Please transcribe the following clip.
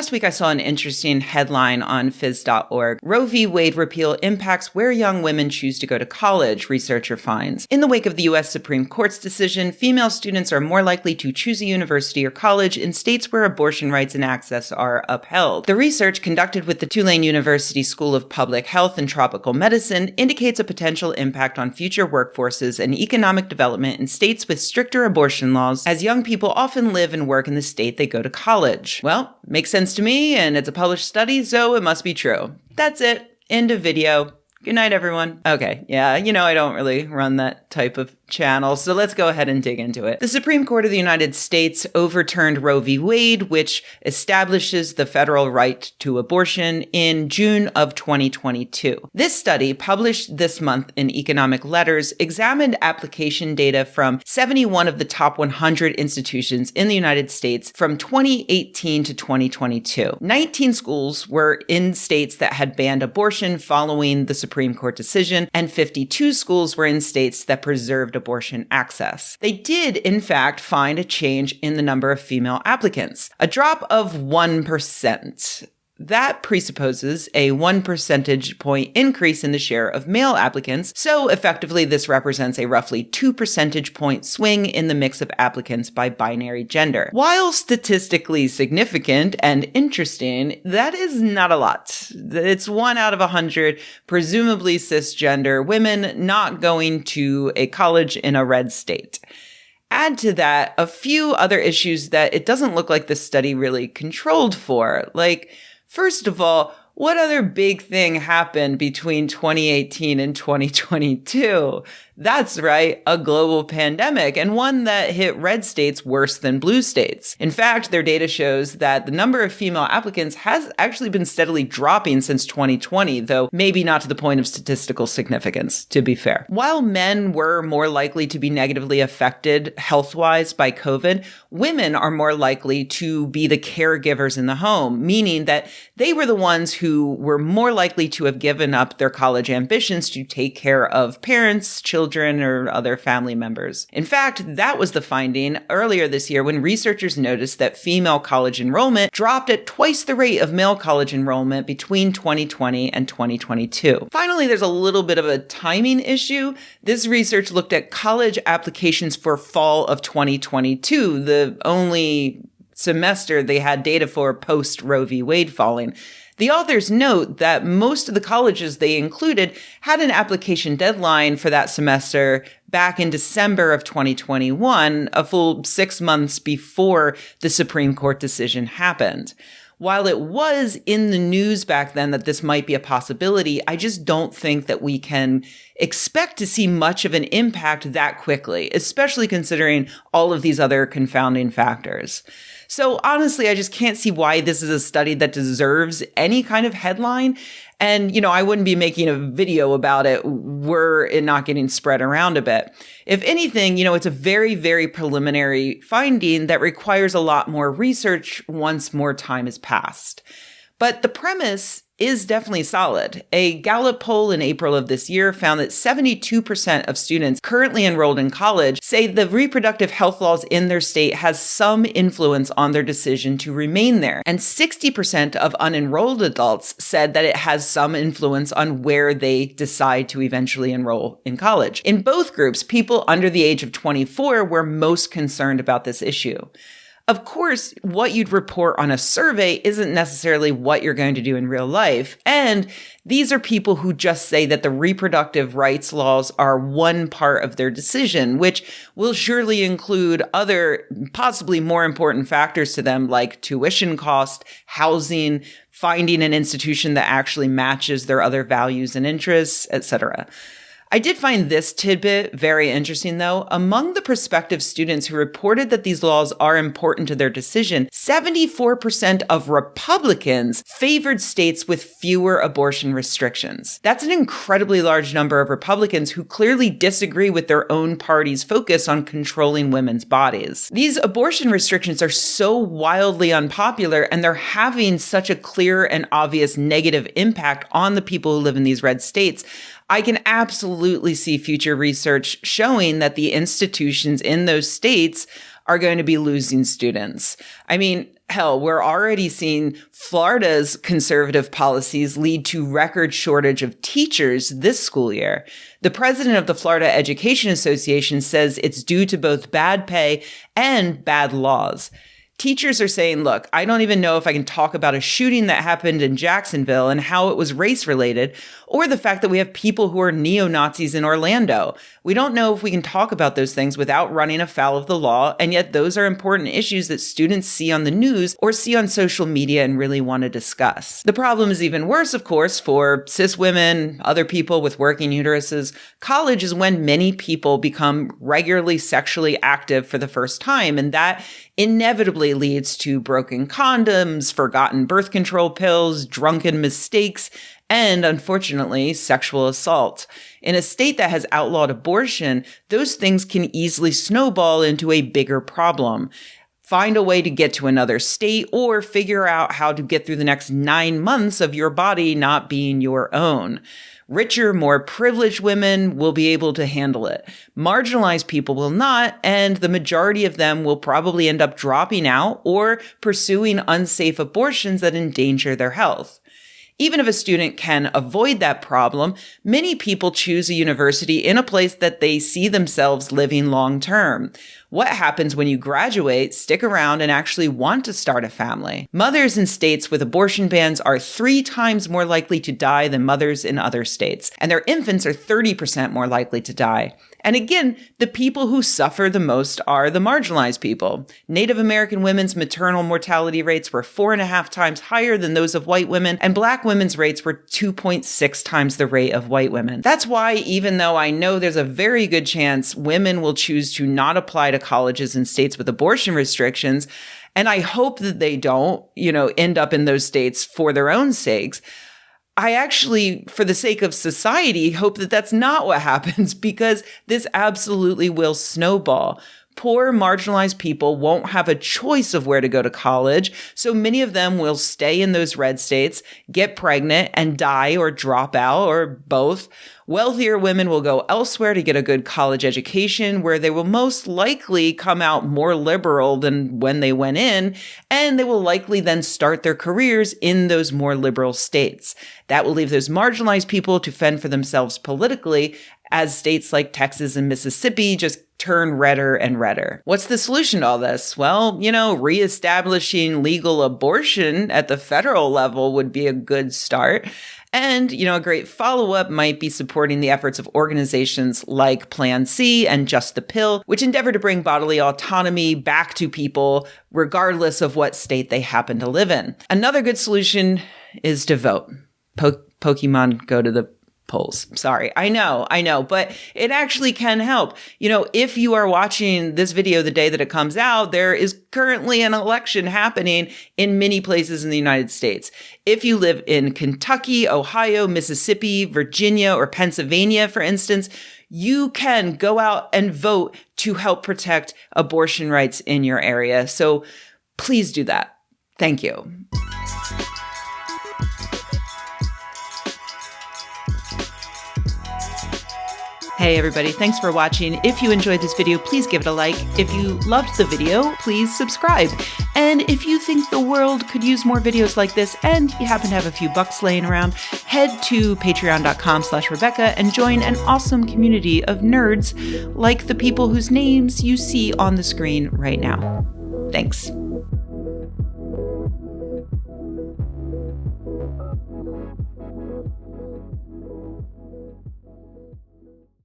Last week, I saw an interesting headline on phys.org. Roe v. Wade repeal impacts where young women choose to go to college, researcher finds. In the wake of the U.S. Supreme Court's decision, female students are more likely to choose a university or college in states where abortion rights and access are upheld. The research conducted with the Tulane University School of Public Health and Tropical Medicine indicates a potential impact on future workforces and economic development in states with stricter abortion laws, as young people often live and work in the state they go to college. Well, makes sense to me, and it's a published study, so it must be true. That's it. End of video. Good night, everyone. Okay, yeah, I don't really run that type of channel, so let's go ahead and dig into it. The Supreme Court of the United States overturned Roe v. Wade, which establishes the federal right to abortion, in June of 2022. This study, published this month in Economic Letters, examined application data from 71 of the top 100 institutions in the United States from 2018 to 2022. 19 schools were in states that had banned abortion following the Supreme Court decision, and 52 schools were in states that preserved abortion access. They did, in fact, find a change in the number of female applicants, a drop of 1%. That presupposes a 1 percentage point increase in the share of male applicants, so effectively this represents a roughly 2 percentage point swing in the mix of applicants by binary gender. While statistically significant and interesting, that is not a lot. It's 1 out of 100, presumably cisgender women not going to a college in a red state. Add to that a few other issues that it doesn't look like this study really controlled for, like, first of all, what other big thing happened between 2018 and 2022? That's right, a global pandemic, and one that hit red states worse than blue states. In fact, their data shows that the number of female applicants has actually been steadily dropping since 2020, though maybe not to the point of statistical significance, to be fair. While men were more likely to be negatively affected health-wise by COVID, women are more likely to be the caregivers in the home, meaning that they were the ones who were more likely to have given up their college ambitions to take care of parents, children, or other family members. In fact, that was the finding earlier this year when researchers noticed that female college enrollment dropped at twice the rate of male college enrollment between 2020 and 2022. Finally, there's a little bit of a timing issue. This research looked at college applications for fall of 2022, the only semester they had data for post Roe v. Wade falling. The authors note that most of the colleges they included had an application deadline for that semester back in December of 2021, a full 6 months before the Supreme Court decision happened. While it was in the news back then that this might be a possibility, I just don't think that we can expect to see much of an impact that quickly, especially considering all of these other confounding factors. So honestly, I just can't see why this is a study that deserves any kind of headline. And, I wouldn't be making a video about it were it not getting spread around a bit. If anything, it's a very, very preliminary finding that requires a lot more research once more time has passed. But the premise is definitely solid. A Gallup poll in April of this year found that 72% of students currently enrolled in college say the reproductive health laws in their state has some influence on their decision to remain there. And 60% of unenrolled adults said that it has some influence on where they decide to eventually enroll in college. In both groups, people under the age of 24 were most concerned about this issue. Of course, what you'd report on a survey isn't necessarily what you're going to do in real life. And these are people who just say that the reproductive rights laws are one part of their decision, which will surely include other possibly more important factors to them, like tuition cost, housing, finding an institution that actually matches their other values and interests, etc. I did find this tidbit very interesting, though. Among the prospective students who reported that these laws are important to their decision, 74% of Republicans favored states with fewer abortion restrictions. That's an incredibly large number of Republicans who clearly disagree with their own party's focus on controlling women's bodies. These abortion restrictions are so wildly unpopular, and they're having such a clear and obvious negative impact on the people who live in these red states. I can absolutely see future research showing that the institutions in those states are going to be losing students. I mean, hell, we're already seeing Florida's conservative policies lead to record shortage of teachers this school year. The president of the Florida Education Association says it's due to both bad pay and bad laws. Teachers are saying, look, I don't even know if I can talk about a shooting that happened in Jacksonville and how it was race-related, or the fact that we have people who are neo-Nazis in Orlando. We don't know if we can talk about those things without running afoul of the law, and yet those are important issues that students see on the news or see on social media and really want to discuss. The problem is even worse, of course, for cis women, other people with working uteruses. College is when many people become regularly sexually active for the first time, and that inevitably leads to broken condoms, forgotten birth control pills, drunken mistakes, and unfortunately, sexual assault. In a state that has outlawed abortion, those things can easily snowball into a bigger problem. Find a way to get to another state or figure out how to get through the next 9 months of your body not being your own. Richer, more privileged women will be able to handle it. Marginalized people will not, and the majority of them will probably end up dropping out or pursuing unsafe abortions that endanger their health. Even if a student can avoid that problem, many people choose a university in a place that they see themselves living long term. What happens when you graduate, stick around, and actually want to start a family? Mothers in states with abortion bans are 3 times more likely to die than mothers in other states, and their infants are 30% more likely to die. And again, the people who suffer the most are the marginalized people. Native American women's maternal mortality rates were 4.5 times higher than those of white women, and Black women's rates were 2.6 times the rate of white women. That's why, even though I know there's a very good chance women will choose to not apply to colleges in states with abortion restrictions, and I hope that they don't, end up in those states for their own sakes, I actually, for the sake of society, hope that that's not what happens, because this absolutely will snowball. Poor, marginalized people won't have a choice of where to go to college, so many of them will stay in those red states, get pregnant, and die or drop out, or both. Wealthier women will go elsewhere to get a good college education, where they will most likely come out more liberal than when they went in, and they will likely then start their careers in those more liberal states. That will leave those marginalized people to fend for themselves politically, as states like Texas and Mississippi just turn redder and redder. What's the solution to all this? Well, reestablishing legal abortion at the federal level would be a good start. And, a great follow-up might be supporting the efforts of organizations like Plan C and Just the Pill, which endeavor to bring bodily autonomy back to people, regardless of what state they happen to live in. Another good solution is to vote. Pokemon, go to the polls. Sorry. I know, but it actually can help. If you are watching this video the day that it comes out, there is currently an election happening in many places in the United States. If you live in Kentucky, Ohio, Mississippi, Virginia, or Pennsylvania, for instance, you can go out and vote to help protect abortion rights in your area. So please do that. Thank you. Hey everybody, thanks for watching. If you enjoyed this video, please give it a like. If you loved the video, please subscribe. And if you think the world could use more videos like this and you happen to have a few bucks laying around, head to patreon.com/Rebecca and join an awesome community of nerds like the people whose names you see on the screen right now. Thanks.